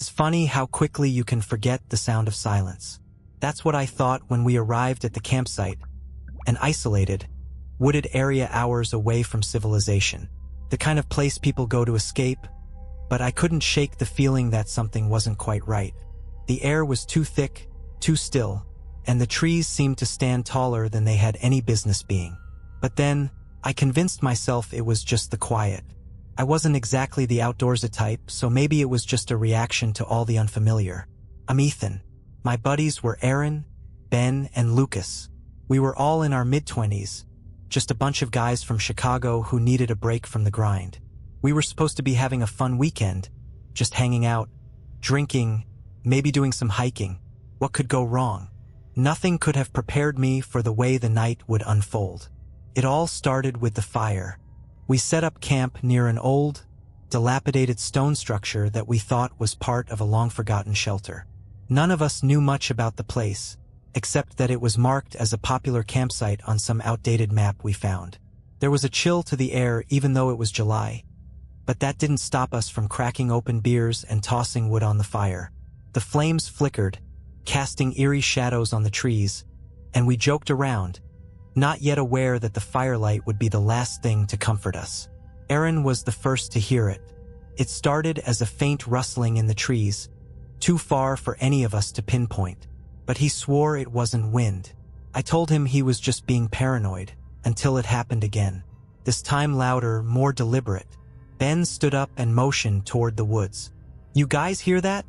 It's funny how quickly you can forget the sound of silence. That's what I thought when we arrived at the campsite, an isolated, wooded area hours away from civilization. The kind of place people go to escape, but I couldn't shake the feeling that something wasn't quite right. The air was too thick, too still, and the trees seemed to stand taller than they had any business being. But then, I convinced myself it was just the quiet. I wasn't exactly the outdoorsy type, so maybe it was just a reaction to all the unfamiliar. I'm Ethan. My buddies were Aaron, Ben, and Lucas. We were all in our mid-20s, just a bunch of guys from Chicago who needed a break from the grind. We were supposed to be having a fun weekend, just hanging out, drinking, maybe doing some hiking. What could go wrong? Nothing could have prepared me for the way the night would unfold. It all started with the fire. We set up camp near an old, dilapidated stone structure that we thought was part of a long-forgotten shelter. None of us knew much about the place, except that it was marked as a popular campsite on some outdated map we found. There was a chill to the air even though it was July, but that didn't stop us from cracking open beers and tossing wood on the fire. The flames flickered, casting eerie shadows on the trees, and we joked around, not yet aware that the firelight would be the last thing to comfort us. Aaron was the first to hear it. It started as a faint rustling in the trees, too far for any of us to pinpoint, but he swore it wasn't wind. I told him he was just being paranoid, until it happened again. This time louder, more deliberate. Ben stood up and motioned toward the woods. "You guys hear that?"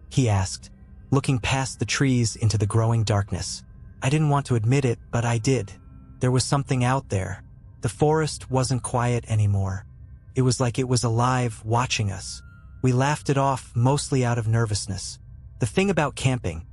he asked, looking past the trees into the growing darkness. I didn't want to admit it, but I did. There was something out there. The forest wasn't quiet anymore. It was like it was alive, watching us. We laughed it off, mostly out of nervousness. The thing about camping,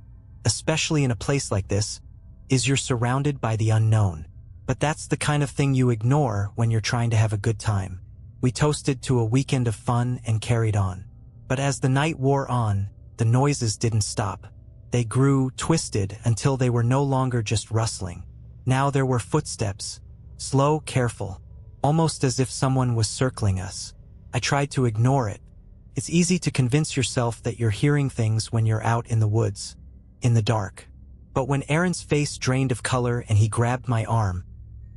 especially in a place like this, is you're surrounded by the unknown. But that's the kind of thing you ignore when you're trying to have a good time. We toasted to a weekend of fun and carried on. But as the night wore on, the noises didn't stop. They grew, twisted, until they were no longer just rustling. Now there were footsteps, slow, careful, almost as if someone was circling us. I tried to ignore it. It's easy to convince yourself that you're hearing things when you're out in the woods, in the dark. But when Aaron's face drained of color and he grabbed my arm,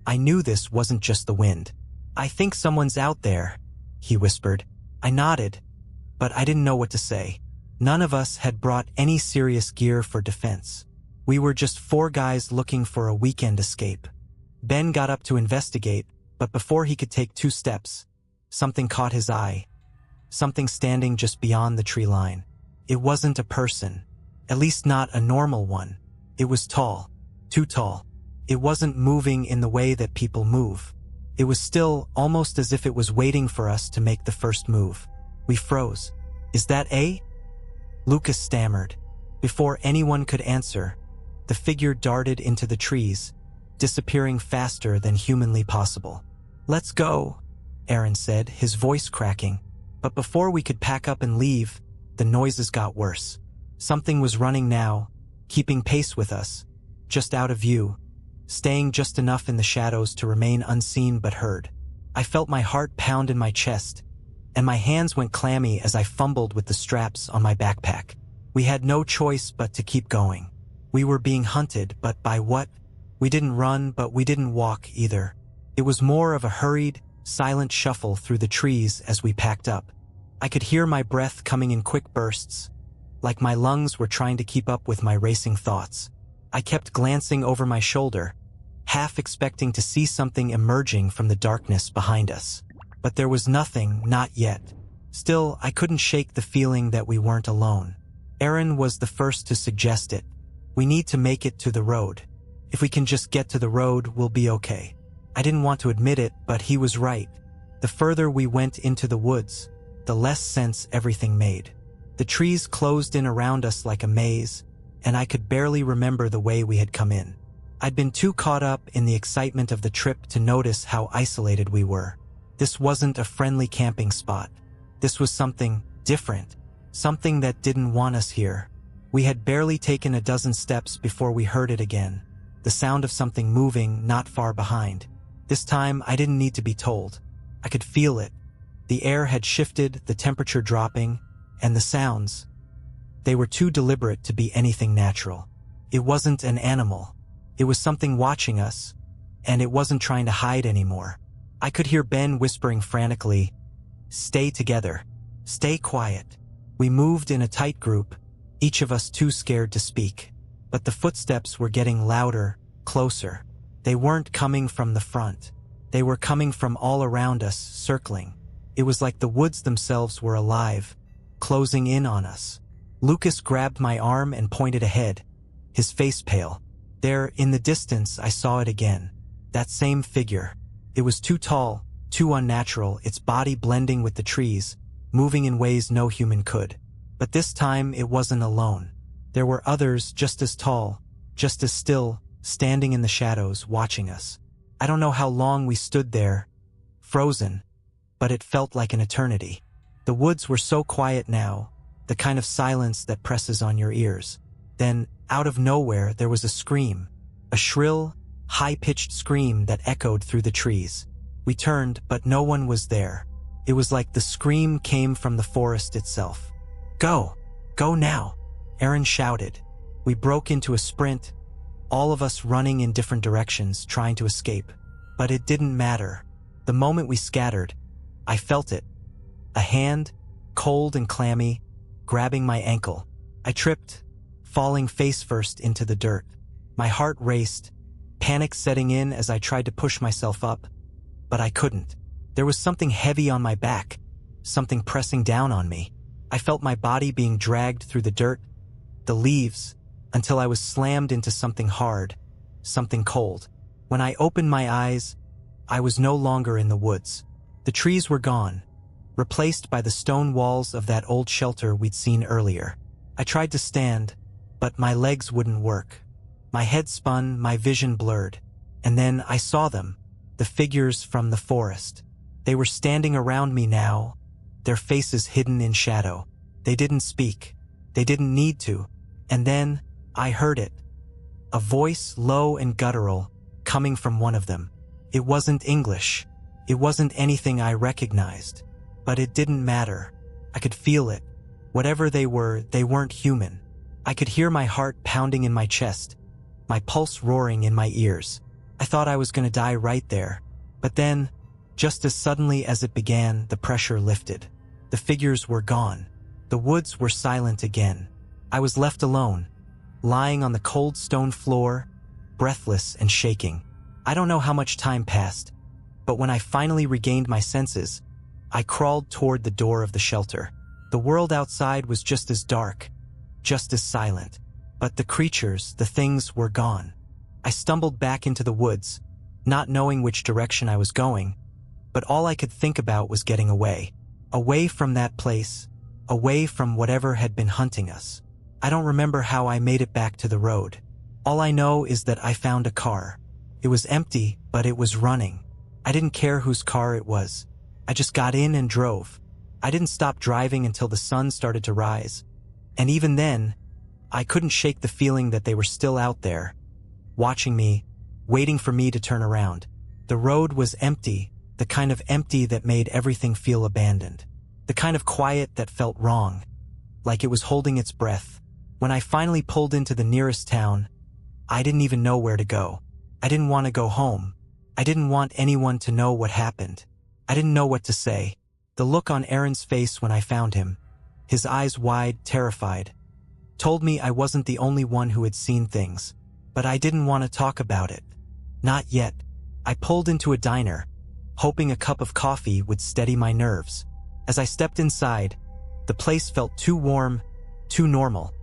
I knew this wasn't just the wind. "I think someone's out there," he whispered. I nodded, but I didn't know what to say. None of us had brought any serious gear for defense. We were just four guys looking for a weekend escape. Ben got up to investigate, but before he could take 2 steps, something caught his eye. Something standing just beyond the tree line. It wasn't a person, at least not a normal one. It was tall, too tall. It wasn't moving in the way that people move. It was still, almost as if it was waiting for us to make the first move. We froze. "Is that A?" Lucas stammered. Before anyone could answer, the figure darted into the trees, disappearing faster than humanly possible. "Let's go," Aaron said, his voice cracking. But before we could pack up and leave, the noises got worse. Something was running now, keeping pace with us, just out of view, staying just enough in the shadows to remain unseen but heard. I felt my heart pound in my chest, and my hands went clammy as I fumbled with the straps on my backpack. We had no choice but to keep going. We were being hunted, but by what? We didn't run, but we didn't walk either. It was more of a hurried, silent shuffle through the trees as we packed up. I could hear my breath coming in quick bursts, like my lungs were trying to keep up with my racing thoughts. I kept glancing over my shoulder, half expecting to see something emerging from the darkness behind us. But there was nothing, not yet. Still, I couldn't shake the feeling that we weren't alone. Aaron was the first to suggest it. "We need to make it to the road. If we can just get to the road, we'll be okay." I didn't want to admit it, but he was right. The further we went into the woods, the less sense everything made. The trees closed in around us like a maze, and I could barely remember the way we had come in. I'd been too caught up in the excitement of the trip to notice how isolated we were. This wasn't a friendly camping spot. This was something different, something that didn't want us here. We had barely taken a dozen steps before we heard it again, the sound of something moving not far behind. This time, I didn't need to be told. I could feel it. The air had shifted, the temperature dropping, and the sounds, They were too deliberate to be anything natural. It wasn't an animal. It was something watching us, and it wasn't trying to hide anymore. I could hear Ben whispering frantically, "Stay together. Stay quiet." We moved in a tight group, each of us too scared to speak. But the footsteps were getting louder, closer. They weren't coming from the front. They were coming from all around us, circling. It was like the woods themselves were alive, closing in on us. Lucas grabbed my arm and pointed ahead, his face pale. There, in the distance, I saw it again. That same figure. It was too tall, too unnatural, its body blending with the trees, moving in ways no human could. But this time, it wasn't alone. There were others just as tall, just as still, standing in the shadows, watching us. I don't know how long we stood there, frozen, but it felt like an eternity. The woods were so quiet now, the kind of silence that presses on your ears. Then, out of nowhere, there was a scream, a shrill, high-pitched scream that echoed through the trees. We turned, but no one was there. It was like the scream came from the forest itself. "Go! Go now!" Aaron shouted. We broke into a sprint, all of us running in different directions, trying to escape. But it didn't matter. The moment we scattered, I felt it. A hand, cold and clammy, grabbing my ankle. I tripped, falling face first into the dirt. My heart raced, panic setting in as I tried to push myself up. But I couldn't. There was something heavy on my back, something pressing down on me. I felt my body being dragged through the dirt, the leaves, until I was slammed into something hard, something cold. When I opened my eyes, I was no longer in the woods. The trees were gone, replaced by the stone walls of that old shelter we'd seen earlier. I tried to stand, but my legs wouldn't work. My head spun, my vision blurred. And then I saw them, the figures from the forest. They were standing around me now, their faces hidden in shadow. They didn't speak. They didn't need to. And then I heard it. A voice, low and guttural, coming from one of them. It wasn't English. It wasn't anything I recognized. But it didn't matter. I could feel it. Whatever they were, they weren't human. I could hear my heart pounding in my chest, my pulse roaring in my ears. I thought I was going to die right there. But then, just as suddenly as it began, the pressure lifted. The figures were gone. The woods were silent again. I was left alone, lying on the cold stone floor, breathless and shaking. I don't know how much time passed, but when I finally regained my senses, I crawled toward the door of the shelter. The world outside was just as dark, just as silent. But the creatures, the things, were gone. I stumbled back into the woods, not knowing which direction I was going, but all I could think about was getting away. Away from that place, away from whatever had been hunting us. I don't remember how I made it back to the road. All I know is that I found a car. It was empty, but it was running. I didn't care whose car it was. I just got in and drove. I didn't stop driving until the sun started to rise. And even then, I couldn't shake the feeling that they were still out there, watching me, waiting for me to turn around. The road was empty, the kind of empty that made everything feel abandoned. The kind of quiet that felt wrong, like it was holding its breath. When I finally pulled into the nearest town, I didn't even know where to go. I didn't want to go home. I didn't want anyone to know what happened. I didn't know what to say. The look on Aaron's face when I found him, his eyes wide, terrified, told me I wasn't the only one who had seen things. But I didn't want to talk about it. Not yet. I pulled into a diner, hoping a cup of coffee would steady my nerves. As I stepped inside, the place felt too warm, too normal,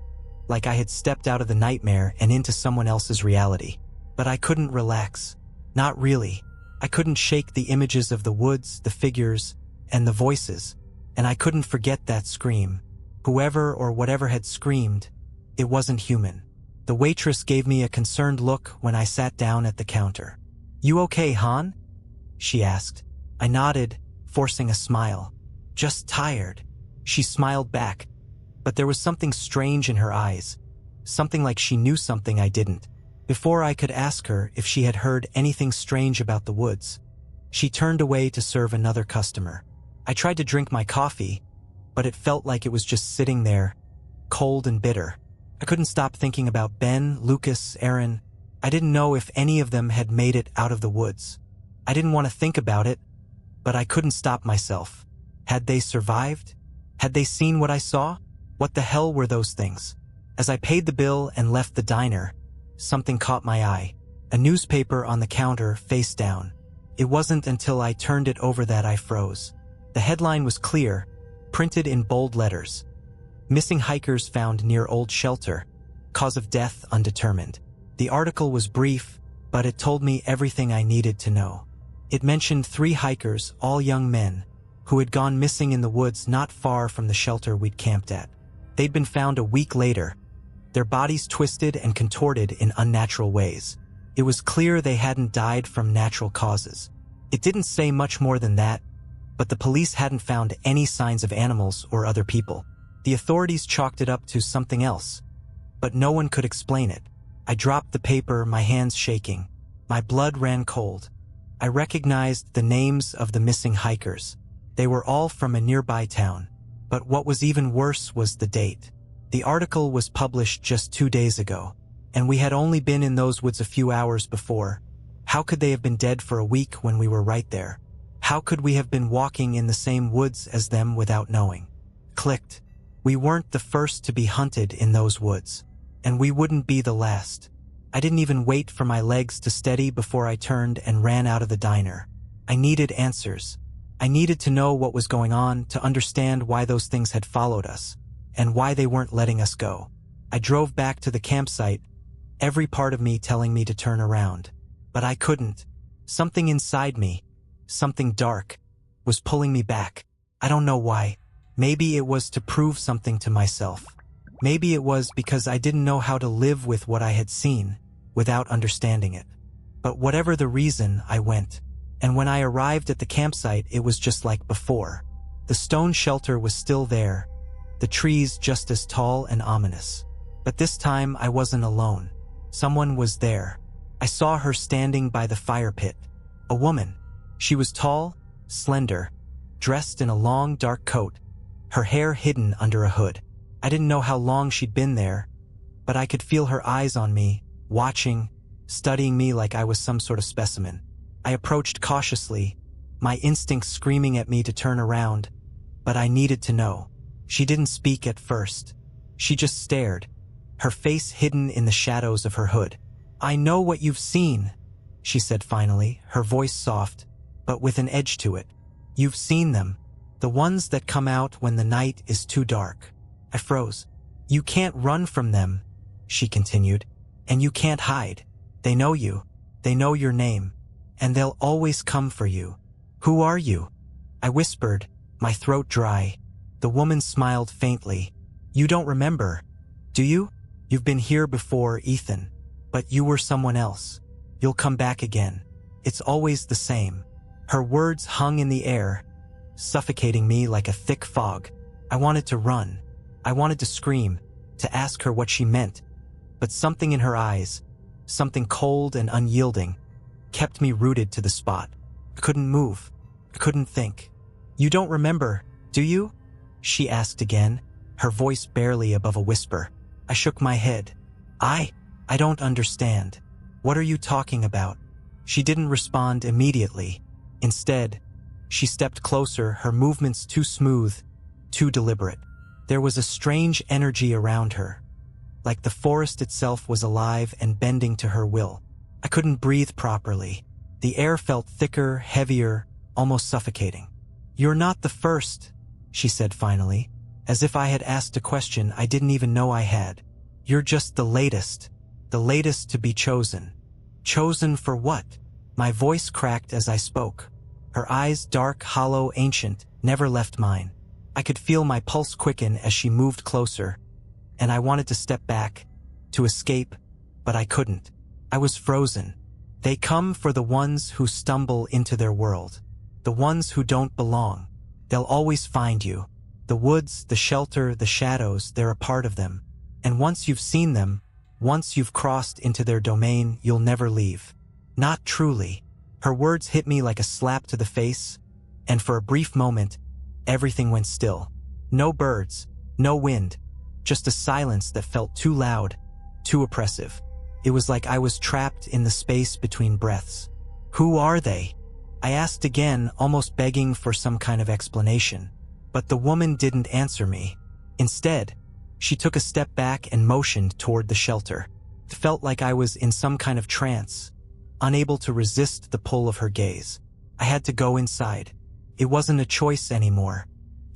like I had stepped out of the nightmare and into someone else's reality. But I couldn't relax. Not really. I couldn't shake the images of the woods, the figures, and the voices, and I couldn't forget that scream. Whoever or whatever had screamed, it wasn't human. The waitress gave me a concerned look when I sat down at the counter. "You okay, Han?" she asked. I nodded, forcing a smile. "Just tired." She smiled back, but there was something strange in her eyes, something like she knew something I didn't. Before I could ask her if she had heard anything strange about the woods, she turned away to serve another customer. I tried to drink my coffee, but it felt like it was just sitting there, cold and bitter. I couldn't stop thinking about Ben, Lucas, Aaron. I didn't know if any of them had made it out of the woods. I didn't want to think about it, but I couldn't stop myself. Had they survived? Had they seen what I saw? What the hell were those things? As I paid the bill and left the diner, something caught my eye. A newspaper on the counter, face down. It wasn't until I turned it over that I froze. The headline was clear, printed in bold letters. Missing hikers found near old shelter. Cause of death undetermined. The article was brief, but it told me everything I needed to know. It mentioned 3 hikers, all young men, who had gone missing in the woods not far from the shelter we'd camped at. They'd been found a week later, their bodies twisted and contorted in unnatural ways. It was clear they hadn't died from natural causes. It didn't say much more than that, but the police hadn't found any signs of animals or other people. The authorities chalked it up to something else, but no one could explain it. I dropped the paper, my hands shaking. My blood ran cold. I recognized the names of the missing hikers. They were all from a nearby town. But what was even worse was the date. The article was published just 2 days ago, and we had only been in those woods a few hours before. How could they have been dead for a week when we were right there? How could we have been walking in the same woods as them without knowing? Clicked. We weren't the first to be hunted in those woods, and we wouldn't be the last. I didn't even wait for my legs to steady before I turned and ran out of the diner. I needed answers. I needed to know what was going on, to understand why those things had followed us, and why they weren't letting us go. I drove back to the campsite, every part of me telling me to turn around. But I couldn't. Something inside me, something dark, was pulling me back. I don't know why. Maybe it was to prove something to myself. Maybe it was because I didn't know how to live with what I had seen, without understanding it. But whatever the reason, I went. And when I arrived at the campsite, it was just like before. The stone shelter was still there, the trees just as tall and ominous. But this time I wasn't alone. Someone was there. I saw her standing by the fire pit. A woman. She was tall, slender, dressed in a long dark coat, her hair hidden under a hood. I didn't know how long she'd been there, but I could feel her eyes on me, watching, studying me like I was some sort of specimen. I approached cautiously, my instincts screaming at me to turn around, but I needed to know. She didn't speak at first. She just stared, her face hidden in the shadows of her hood. "I know what you've seen," she said finally, her voice soft, but with an edge to it. "You've seen them, the ones that come out when the night is too dark." I froze. "You can't run from them," she continued, "and you can't hide. They know you, they know your name, and they'll always come for you." "Who are you?" I whispered, my throat dry. The woman smiled faintly. "You don't remember, do you? You've been here before, Ethan. But you were someone else. You'll come back again. It's always the same." Her words hung in the air, suffocating me like a thick fog. I wanted to run. I wanted to scream, to ask her what she meant. But something in her eyes, something cold and unyielding, kept me rooted to the spot. I couldn't move. I couldn't think. "You don't remember, do you?" she asked again, her voice barely above a whisper. I shook my head. I don't understand. What are you talking about?" She didn't respond immediately. Instead, she stepped closer, her movements too smooth, too deliberate. There was a strange energy around her, like the forest itself was alive and bending to her will. I couldn't breathe properly. The air felt thicker, heavier, almost suffocating. "You're not the first," she said finally, as if I had asked a question I didn't even know I had. "You're just the latest to be chosen." "Chosen for what?" My voice cracked as I spoke. Her eyes, dark, hollow, ancient, never left mine. I could feel my pulse quicken as she moved closer, and I wanted to step back, to escape, but I couldn't. I was frozen. "They come for the ones who stumble into their world. The ones who don't belong. They'll always find you. The woods, the shelter, the shadows, they're a part of them. And once you've seen them, once you've crossed into their domain, you'll never leave." "Not truly." Her words hit me like a slap to the face, and for a brief moment, everything went still. No birds, no wind, just a silence that felt too loud, too oppressive. It was like I was trapped in the space between breaths. "Who are they?" I asked again, almost begging for some kind of explanation. But the woman didn't answer me. Instead, she took a step back and motioned toward the shelter. It felt like I was in some kind of trance, unable to resist the pull of her gaze. I had to go inside. It wasn't a choice anymore.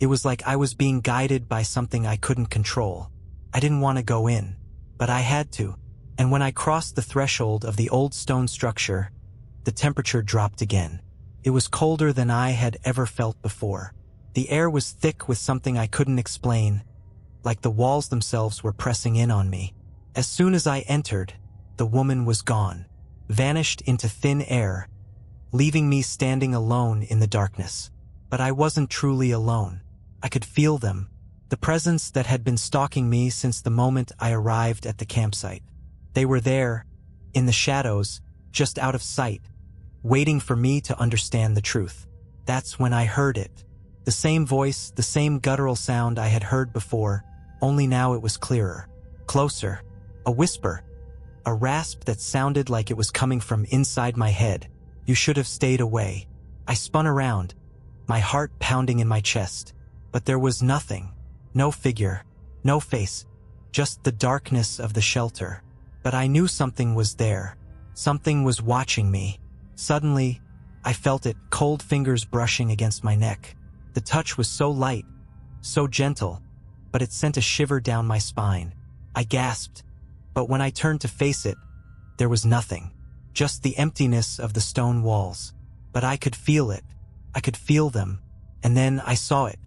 It was like I was being guided by something I couldn't control. I didn't want to go in, but I had to. And when I crossed the threshold of the old stone structure, the temperature dropped again. It was colder than I had ever felt before. The air was thick with something I couldn't explain, like the walls themselves were pressing in on me. As soon as I entered, the woman was gone, vanished into thin air, leaving me standing alone in the darkness. But I wasn't truly alone. I could feel them, the presence that had been stalking me since the moment I arrived at the campsite. They were there, in the shadows, just out of sight, waiting for me to understand the truth. That's when I heard it. The same voice, the same guttural sound I had heard before, only now it was clearer, closer, a whisper, a rasp that sounded like it was coming from inside my head. "You should have stayed away." I spun around, my heart pounding in my chest. But there was nothing, no figure, no face, just the darkness of the shelter. But I knew something was there. Something was watching me. Suddenly, I felt it, cold fingers brushing against my neck. The touch was so light, so gentle, but it sent a shiver down my spine. I gasped, but when I turned to face it, there was nothing, just the emptiness of the stone walls. But I could feel it. I could feel them. And then I saw it.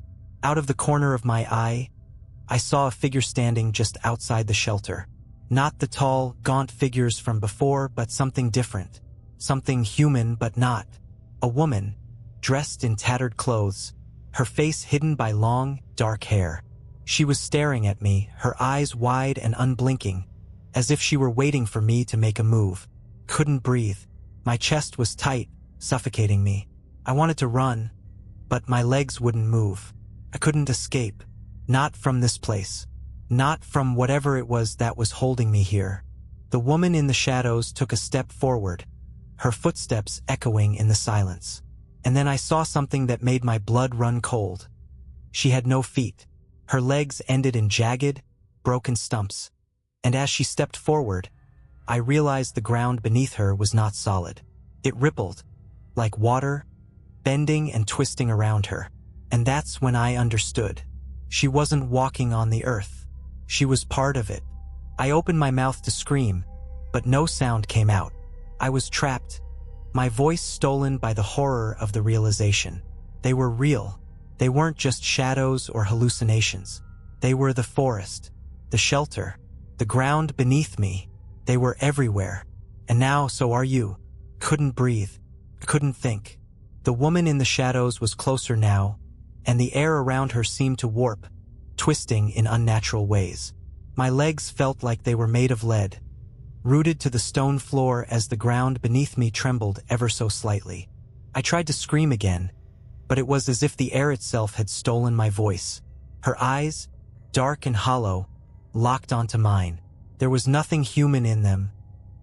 Out of the corner of my eye, I saw a figure standing just outside the shelter. Not the tall, gaunt figures from before, but something different. Something human, but not. A woman, dressed in tattered clothes, her face hidden by long, dark hair. She was staring at me, her eyes wide and unblinking, as if she were waiting for me to make a move. Couldn't breathe. My chest was tight, suffocating me. I wanted to run, but my legs wouldn't move. I couldn't escape. Not from this place. Not from whatever it was that was holding me here. The woman in the shadows took a step forward, her footsteps echoing in the silence. And then I saw something that made my blood run cold. She had no feet. Her legs ended in jagged, broken stumps. And as she stepped forward, I realized the ground beneath her was not solid. It rippled, like water, bending and twisting around her. And that's when I understood. She wasn't walking on the earth. She was part of it. I opened my mouth to scream, but no sound came out. I was trapped, my voice stolen by the horror of the realization. They were real. They weren't just shadows or hallucinations. They were the forest, the shelter, the ground beneath me. They were everywhere. And now, so are you. Couldn't breathe. Couldn't think. The woman in the shadows was closer now, and the air around her seemed to warp, twisting in unnatural ways. My legs felt like they were made of lead, rooted to the stone floor as the ground beneath me trembled ever so slightly. I tried to scream again, but it was as if the air itself had stolen my voice. Her eyes, dark and hollow, locked onto mine. There was nothing human in them,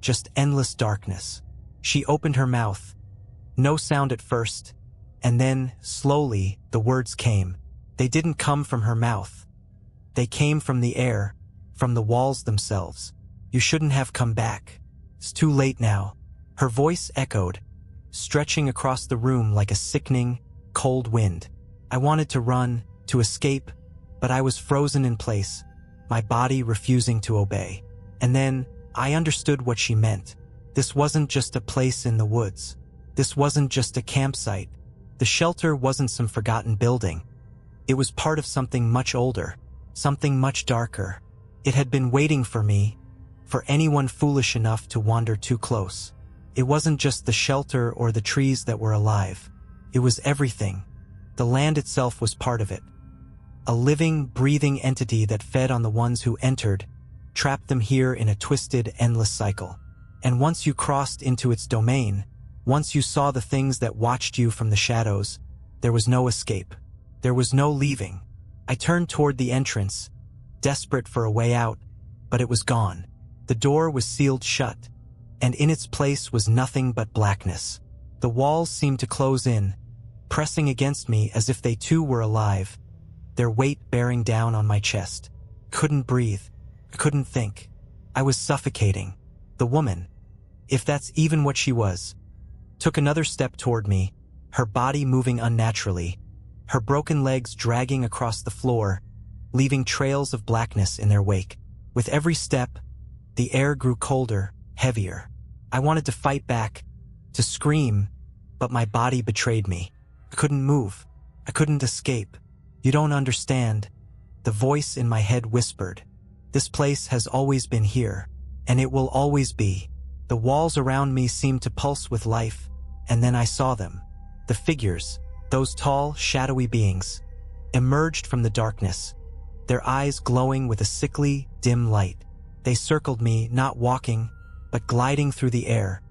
just endless darkness. She opened her mouth. No sound at first, and then, slowly, the words came. They didn't come from her mouth. They came from the air, from the walls themselves. "You shouldn't have come back. It's too late now." Her voice echoed, stretching across the room like a sickening, cold wind. I wanted to run, to escape, but I was frozen in place, my body refusing to obey. And then, I understood what she meant. This wasn't just a place in the woods. This wasn't just a campsite. The shelter wasn't some forgotten building. It was part of something much older, something much darker. It had been waiting for me, for anyone foolish enough to wander too close. It wasn't just the shelter or the trees that were alive. It was everything. The land itself was part of it. A living, breathing entity that fed on the ones who entered, trapped them here in a twisted, endless cycle. And once you crossed into its domain, once you saw the things that watched you from the shadows, there was no escape. There was no leaving. I turned toward the entrance, desperate for a way out, but it was gone. The door was sealed shut, and in its place was nothing but blackness. The walls seemed to close in, pressing against me as if they too were alive, their weight bearing down on my chest. Couldn't breathe. Couldn't think. I was suffocating. The woman, if that's even what she was, took another step toward me, her body moving unnaturally, her broken legs dragging across the floor, leaving trails of blackness in their wake. With every step, the air grew colder, heavier. I wanted to fight back, to scream, but my body betrayed me. I couldn't move. I couldn't escape. You don't understand, the voice in my head whispered. This place has always been here, and it will always be. The walls around me seemed to pulse with life, and then I saw them. The figures, those tall, shadowy beings, emerged from the darkness, their eyes glowing with a sickly, dim light. They circled me, not walking, but gliding through the air,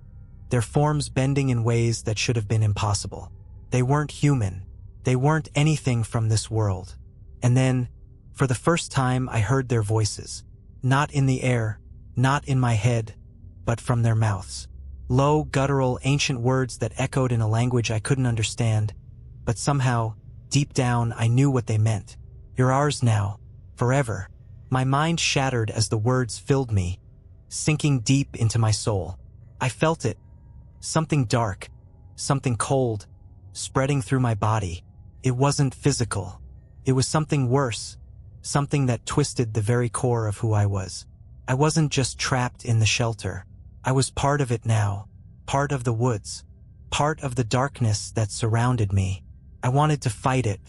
their forms bending in ways that should have been impossible. They weren't human. They weren't anything from this world. And then, for the first time, I heard their voices. Not in the air, not in my head, but from their mouths. Low, guttural, ancient words that echoed in a language I couldn't understand, but somehow, deep down, I knew what they meant. You're ours now, forever. My mind shattered as the words filled me, sinking deep into my soul. I felt it. Something dark, something cold, spreading through my body. It wasn't physical. It was something worse, something that twisted the very core of who I was. I wasn't just trapped in the shelter. I was part of it now, part of the woods, part of the darkness that surrounded me. I wanted to fight it.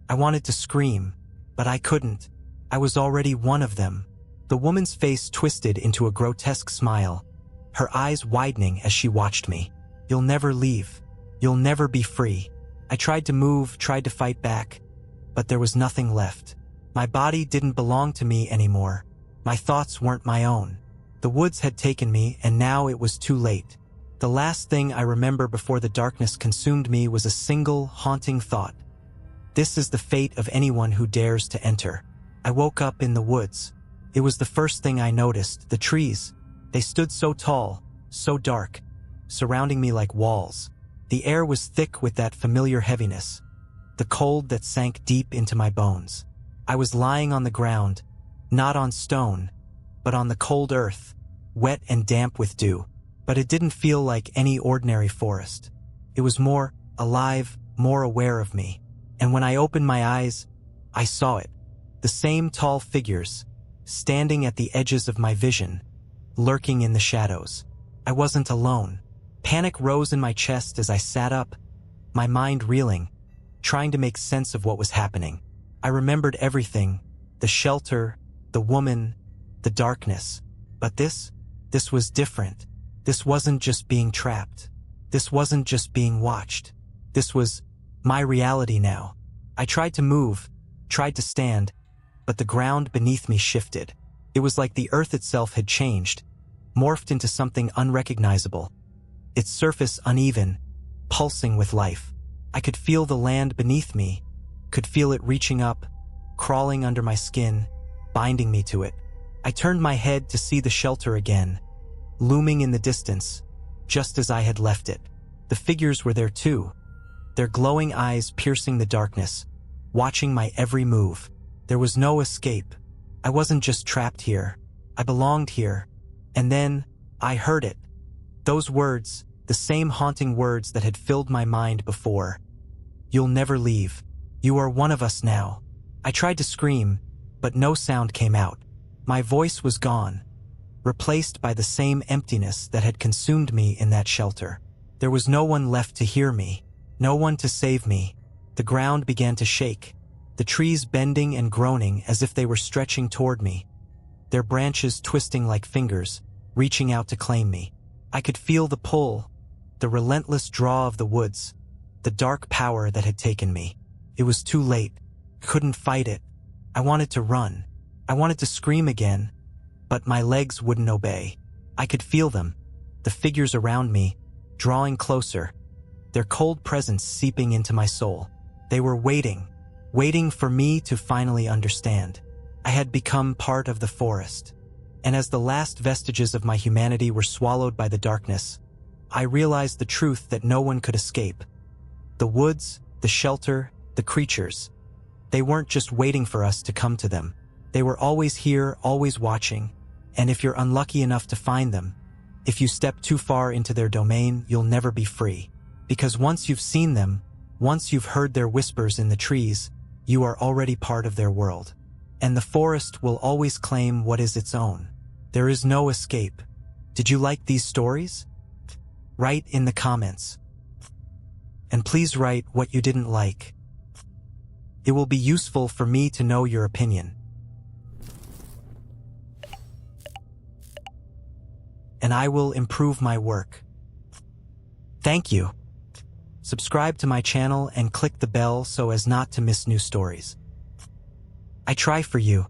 I wanted to scream, but I couldn't. I was already one of them. The woman's face twisted into a grotesque smile, her eyes widening as she watched me. You'll never leave. You'll never be free. I tried to move, tried to fight back, but there was nothing left. My body didn't belong to me anymore. My thoughts weren't my own. The woods had taken me, and now it was too late. The last thing I remember before the darkness consumed me was a single, haunting thought. This is the fate of anyone who dares to enter. I woke up in the woods. It was the first thing I noticed. The trees. They stood so tall, so dark, surrounding me like walls. The air was thick with that familiar heaviness, the cold that sank deep into my bones. I was lying on the ground, not on stone, but on the cold earth, wet and damp with dew. But it didn't feel like any ordinary forest. It was more alive, more aware of me. And when I opened my eyes, I saw it. The same tall figures, standing at the edges of my vision, lurking in the shadows. I wasn't alone. Panic rose in my chest as I sat up, my mind reeling, trying to make sense of what was happening. I remembered everything, the shelter, the woman, the darkness. But this was different. This wasn't just being trapped. This wasn't just being watched. This was my reality now. I tried to move, tried to stand, but the ground beneath me shifted. It was like the earth itself had changed, morphed into something unrecognizable. Its surface uneven, pulsing with life. I could feel the land beneath me, could feel it reaching up, crawling under my skin, binding me to it. I turned my head to see the shelter again, looming in the distance, just as I had left it. The figures were there too, their glowing eyes piercing the darkness, watching my every move. There was no escape. I wasn't just trapped here. I belonged here. And then, I heard it. Those words, the same haunting words that had filled my mind before. You'll never leave. You are one of us now. I tried to scream, but no sound came out. My voice was gone, replaced by the same emptiness that had consumed me in that shelter. There was no one left to hear me, no one to save me. The ground began to shake, the trees bending and groaning as if they were stretching toward me, their branches twisting like fingers, reaching out to claim me. I could feel the pull, the relentless draw of the woods, the dark power that had taken me. It was too late. I couldn't fight it. I wanted to run. I wanted to scream again, but my legs wouldn't obey. I could feel them, the figures around me, drawing closer, their cold presence seeping into my soul. They were waiting for me to finally understand. I had become part of the forest. And as the last vestiges of my humanity were swallowed by the darkness, I realized the truth that no one could escape. The woods, the shelter, the creatures, they weren't just waiting for us to come to them. They were always here, always watching, and if you're unlucky enough to find them, if you step too far into their domain, you'll never be free. Because once you've seen them, once you've heard their whispers in the trees, you are already part of their world. And the forest will always claim what is its own. There is no escape. Did you like these stories? Write in the comments. And please write what you didn't like. It will be useful for me to know your opinion. And I will improve my work. Thank you. Subscribe to my channel and click the bell so as not to miss new stories. I try for you.